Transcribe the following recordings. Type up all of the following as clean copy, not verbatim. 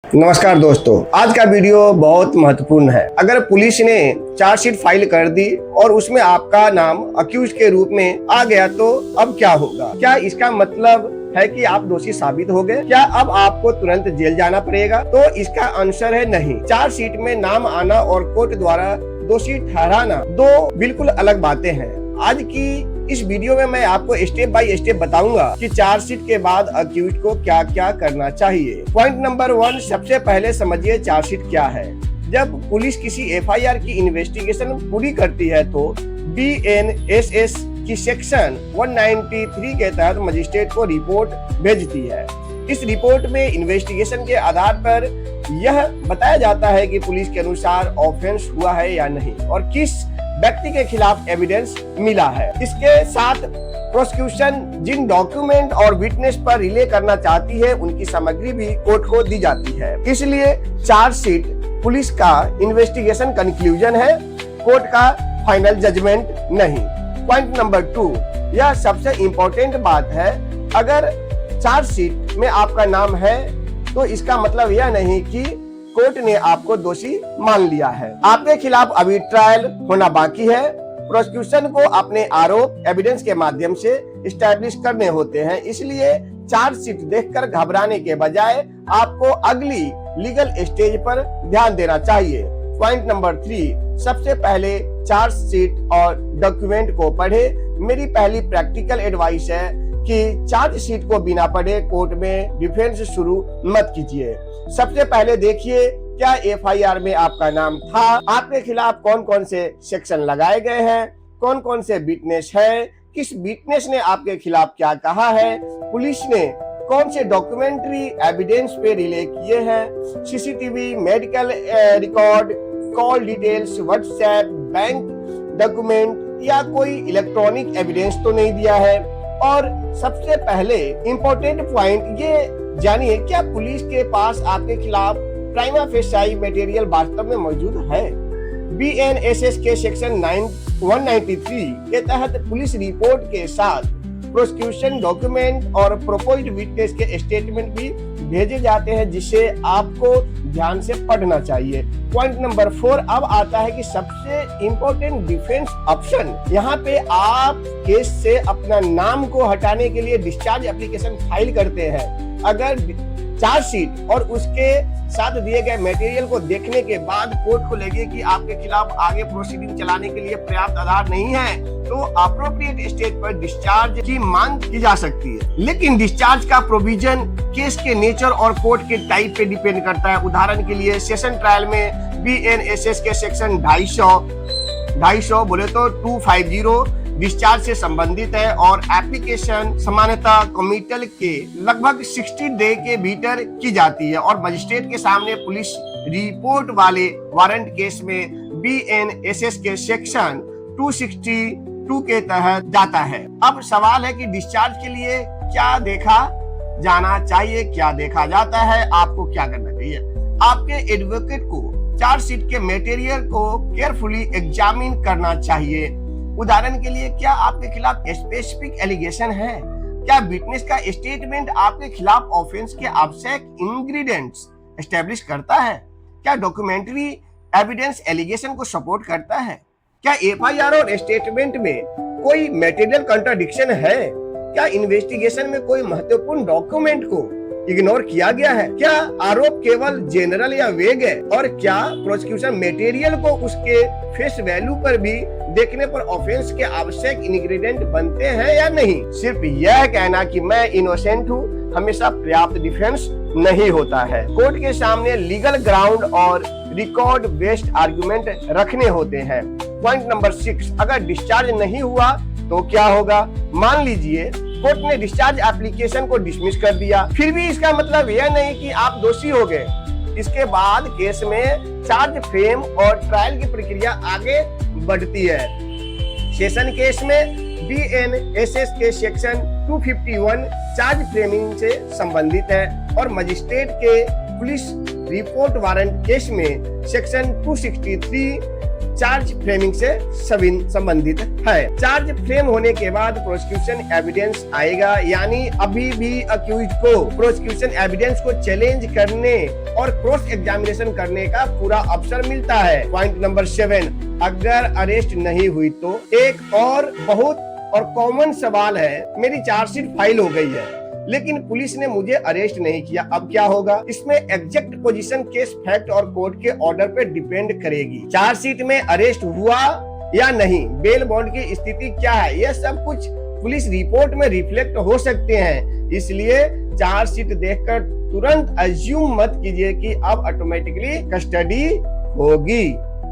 नमस्कार दोस्तों, आज का वीडियो बहुत महत्वपूर्ण है। अगर पुलिस ने चार्जशीट फाइल कर दी और उसमें आपका नाम अक्यूज के रूप में आ गया तो अब क्या होगा? क्या इसका मतलब है कि आप दोषी साबित हो गए? क्या अब आपको तुरंत जेल जाना पड़ेगा? तो इसका आंसर है नहीं। चार्जशीट में नाम आना और कोर्ट द्वारा दोषी ठहराना दो बिल्कुल अलग बातें हैं। आज की इस वीडियो में मैं आपको स्टेप बाय स्टेप बताऊंगा कि चार्जशीट के बाद अक्यूज को क्या क्या करना चाहिए। पॉइंट नंबर 1, सबसे पहले समझिए चार्जशीट क्या है। जब पुलिस किसी एफआईआर की इन्वेस्टिगेशन पूरी करती है तो बीएनएसएस की सेक्शन 193 के तहत मजिस्ट्रेट को रिपोर्ट भेजती है। इस रिपोर्ट में इन्वेस्टिगेशन के आधार पर यह बताया जाता है कि पुलिस के अनुसार ऑफेंस हुआ है या नहीं और किस व्यक्ति के खिलाफ एविडेंस मिला है। इसके साथ प्रोसिक्यूशन जिन डॉक्यूमेंट और विटनेस पर रिले करना चाहती है उनकी सामग्री भी कोर्ट को दी जाती है। इसलिए चार्जशीट पुलिस का इन्वेस्टिगेशन कंक्लूजन है, कोर्ट का फाइनल जजमेंट नहीं। पॉइंट नंबर 2, यह सबसे इम्पोर्टेंट बात है। अगर चार्जशीट में आपका नाम है तो इसका मतलब यह नहीं कि कोर्ट ने आपको दोषी मान लिया है। आपके खिलाफ अभी ट्रायल होना बाकी है। प्रोसिक्यूशन को अपने आरोप एविडेंस के माध्यम से एस्टैब्लिश करने होते हैं। इसलिए चार्जशीट देखकर घबराने के बजाय आपको अगली लीगल स्टेज पर ध्यान देना चाहिए। पॉइंट नंबर 3, सबसे पहले चार्जशीट और डॉक्यूमेंट को पढ़े। मेरी पहली प्रैक्टिकल एडवाइस है कि चार्जशीट को बिना पढ़े कोर्ट में डिफेंस शुरू मत कीजिए। सबसे पहले देखिए क्या एफआईआर में आपका नाम था, आपके खिलाफ कौन कौन से सेक्शन लगाए गए हैं, कौन कौन से विटनेस है, किस विटनेस ने आपके खिलाफ क्या कहा है, पुलिस ने कौन से डॉक्यूमेंट्री एविडेंस पे रिले किए हैं, CCTV, medical record, call details, WhatsApp, bank document या कोई इलेक्ट्रॉनिक एविडेंस तो नहीं दिया है। और सबसे पहले इम्पोर्टेंट पॉइंट ये जानिए क्या पुलिस के पास आपके खिलाफ प्राइमा फेसाई मटेरियल वास्तव में मौजूद है। बीएनएसएस के सेक्शन 193 के तहत पुलिस रिपोर्ट के साथ प्रोसिक्यूशन डॉक्यूमेंट और प्रोपोज्ड विटनेस के स्टेटमेंट भी भेजे जाते हैं जिसे आपको ध्यान से पढ़ना चाहिए। पॉइंट नंबर 4 अब आता है कि सबसे इम्पोर्टेंट डिफेंस ऑप्शन। यहाँ पे आप केस से अपना नाम को हटाने के लिए डिस्चार्ज एप्लीकेशन फाइल करते हैं। अगर चार्जशीट और उसके साथ दिए गए मटेरियल को देखने के बाद कोर्ट को लगे कि आपके खिलाफ आगे प्रोसीडिंग चलाने के लिए पर्याप्त आधार नहीं है तो अप्रोप्रिएट स्टेज पर डिस्चार्ज की मांग की जा सकती है। लेकिन डिस्चार्ज का प्रोविजन केस के नेचर और कोर्ट के टाइप पे डिपेंड करता है। उदाहरण के लिए सेशन ट्रायल में बीएनएसएस के सेक्शन 250 बोले तो 250 डिस्चार्ज से संबंधित है और एप्लीकेशन सामान्यतः कमिटल के लगभग 60 डे के भीतर की जाती है और मजिस्ट्रेट के सामने पुलिस रिपोर्ट वाले वारंट केस में बीएनएसएस के सेक्शन 262 के तहत जाता है। अब सवाल है कि डिस्चार्ज के लिए क्या देखा जाना चाहिए, क्या देखा जाता है, आपको क्या करना चाहिए। आपके एडवोकेट को चार्जशीट के मटेरियल को केयरफुली एग्जामिन करना चाहिए। उदाहरण के लिए क्या आपके खिलाफ स्पेसिफिक एलिगेशन है, क्या विटनेस का स्टेटमेंट आपके खिलाफ ऑफेंस के आवश्यक इंग्रेडिएंट्स एस्टेब्लिश करता है, क्या डॉक्यूमेंट्री एविडेंस एलिगेशन को सपोर्ट करता है, क्या एफआईआर और स्टेटमेंट में कोई मटेरियल कंट्राडिक्शन है, क्या इन्वेस्टिगेशन में कोई महत्वपूर्ण डॉक्यूमेंट को इग्नोर किया गया है, क्या आरोप केवल जनरल या वेग है और क्या प्रोसिक्यूशन मटेरियल को उसके फेस वैल्यू पर भी देखने पर ऑफेंस के आवश्यक इंग्रेडिएंट बनते हैं या नहीं। सिर्फ यह कहना कि मैं इनोसेंट हूँ हमेशा पर्याप्त डिफेंस नहीं होता है। कोर्ट के सामने लीगल ग्राउंड और रिकॉर्ड बेस्ड आर्गुमेंट रखने होते हैं। पॉइंट नंबर 6, अगर डिस्चार्ज नहीं हुआ तो क्या होगा। मान लीजिए कोर्ट ने डिस्चार्ज एप्लीकेशन को डिसमिस कर दिया, फिर भी इसका मतलब यह नहीं कि आप दोषी हो गए। इसके बाद केस में चार्ज फ्रेम और ट्रायल की प्रक्रिया आगे बढ़ती है। सेशन केस में बीएनएसएस के सेक्शन 251 चार्ज फ्रेमिंग से संबंधित है और मजिस्ट्रेट के पुलिस रिपोर्ट वारंट केस में सेक्शन 263 चार्ज फ्रेमिंग से संबंधित है। चार्ज फ्रेम होने के बाद प्रोसिक्यूशन एविडेंस आएगा, यानी अभी भी अक्यूज्ड को प्रोसिक्यूशन एविडेंस को चैलेंज करने और क्रॉस एग्जामिनेशन करने का पूरा अवसर मिलता है। पॉइंट नंबर 7, अगर अरेस्ट नहीं हुई तो एक और बहुत और कॉमन सवाल है, मेरी चार्जशीट फाइल हो गई है लेकिन पुलिस ने मुझे अरेस्ट नहीं किया, अब क्या होगा? इसमें एग्जैक्ट पोजीशन केस फैक्ट और कोर्ट के ऑर्डर पे डिपेंड करेगी। चार्जशीट में अरेस्ट हुआ या नहीं, बेल बॉन्ड की स्थिति क्या है, यह सब कुछ पुलिस रिपोर्ट में रिफ्लेक्ट हो सकते हैं। इसलिए चार्जशीट देखकर तुरंत अज्यूम मत कीजिए कि अब ऑटोमेटिकली कस्टडी होगी।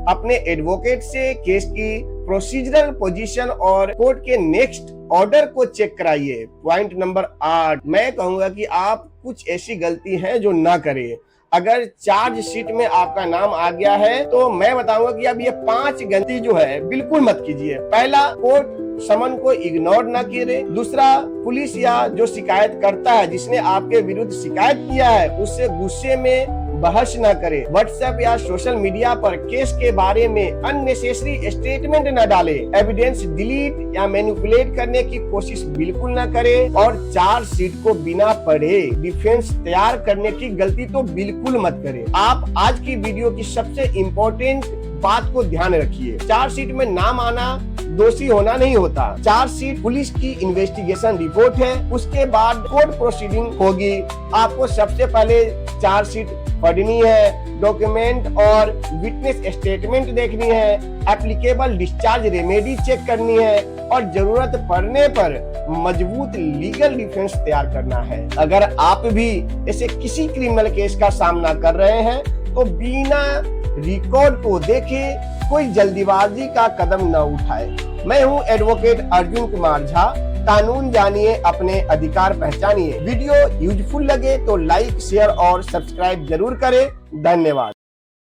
अपने एडवोकेट से केस की प्रोसीजरल पोजीशन और कोर्ट के नेक्स्ट ऑर्डर को चेक कराइए। पॉइंट नंबर 8, मैं कहूंगा कि आप कुछ ऐसी गलती है जो ना करें। अगर चार्जशीट में आपका नाम आ गया है तो मैं बताऊंगा कि अब ये 5 गलती जो है बिल्कुल मत कीजिए। पहला, कोर्ट समन को इग्नोर ना कीजिए। दूसरा, पुलिस या जो शिकायत करता है, जिसने आपके विरुद्ध शिकायत किया है, उससे गुस्से में बहस न करे। व्हाट्सएप या सोशल मीडिया पर केस के बारे में अननेसेसरी स्टेटमेंट न डाले। एविडेंस डिलीट या मैनिपुलेट करने की कोशिश बिल्कुल न करे और चार्जशीट को बिना पढ़े डिफेंस तैयार करने की गलती तो बिल्कुल मत करे। आप आज की वीडियो की सबसे इम्पोर्टेंट बात को ध्यान रखिए, चार्जशीट में नाम आना दोषी होना नहीं होता। चार्जशीट पुलिस की इन्वेस्टिगेशन रिपोर्ट है, उसके बाद कोर्ट प्रोसीडिंग होगी। आपको सबसे पहले चार्जशीट पढ़नी है, डॉक्यूमेंट और विटनेस स्टेटमेंट देखनी है, एप्लीकेबल डिस्चार्ज रेमेडी चेक करनी है और जरूरत पड़ने पर मजबूत लीगल डिफेंस तैयार करना है। अगर आप भी ऐसे किसी क्रिमिनल केस का सामना कर रहे हैं तो बिना रिकॉर्ड को देखे कोई जल्दीबाजी का कदम न उठाए। मैं हूं एडवोकेट अर्जुन कुमार झा। कानून जानिए, अपने अधिकार पहचानिए। वीडियो यूजफुल लगे तो लाइक, शेयर और सब्सक्राइब जरूर करें। धन्यवाद।